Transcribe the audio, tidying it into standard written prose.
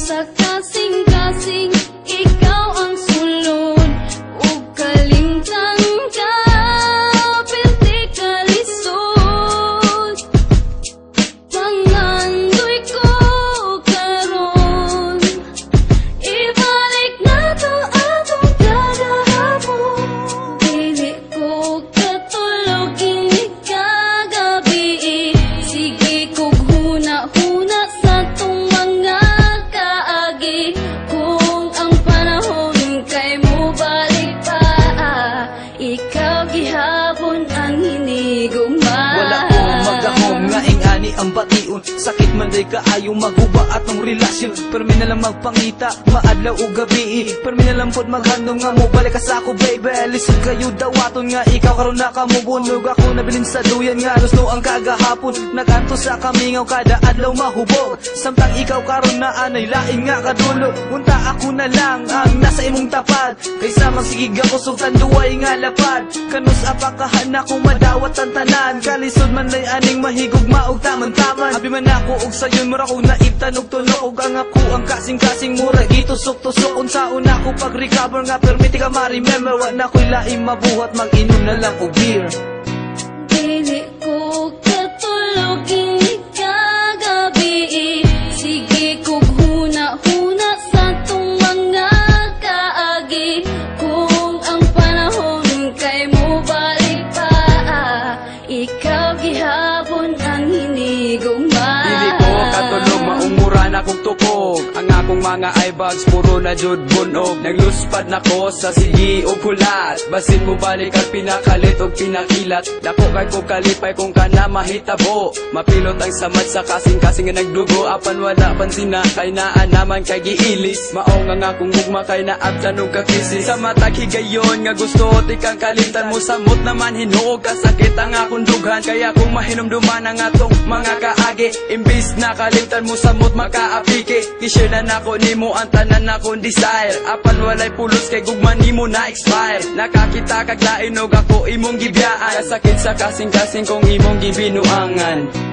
sa kasing-kasing ikaw ang sulod ug kalintang ka perti ka lisod pangandoy ko karon ibalik na to atong kagahapon dili ko katulog ini kagabi sige kog huna-huna sa tong mga kaagi kung ang panahon kay mo balik pa ikaw gihapon ang hinigugma wala ko magahom nga ingani ang bation sakit man day kaayo maguba atong relasyon permi na lang magpangita maadlaw o gabi permi na lang pod maghandom nga mo balik ka sa ako baby lisod kayo dawaton nga ikaw karon na kamubunog ako nabilin sa duyan nga gusto ang kagahapon naganto sa kamingaw kada adlaw mahubog samtang ikaw karon na anay lain nga kadulo unta ako na lang ang nasa imong tapad kaysa magsigig ako sultan duway nga lapad kanus apakahan akong madawat ang tanan kalisod man lay aning mahigog maog taman-taman abi man ako og sayon mura ko naibtan og tulok og ang ako ang kasing-kasing mura gitusok-tusok unsa una ko pag-recover nga permiti ka ma-remember wa na ko'y laing mabuhat mag-inom na lang og beer dili ko katulog ini kagabi sige kog huna-huna sa tong mga kaagi kung ang panahon kay mo balik pa ikaw gihapon ang hinigugma dili ko katulog maunguran akong tukog ang akong mga eyebags puro na jud bunog nagluspad na ko sa sige o kulat basin mo balik ang pinakalit o pinakilat dako kay ko kalipay kung ka na mahitabo mapilot ang samad sa kasing-kasing nga nagdugo apan wala pansin na kay naan naman kay giilis mao nga akong gugma kay naabtan og kakisi sa matag higayon nga gusto ti kang kalimtan mo samot naman hinuog kasakit ang akong dughan kaya kung mahinumduman ang atong mga kaagi imbis na kalimtan mo samot makaapike i-share na nako nimo ang tanan akong desire apan walay pulos kay gugma nimo na expire nakakita kag lain og ako imong gibiyaan kasakit sa kasing-kasing kung imong gibinuangan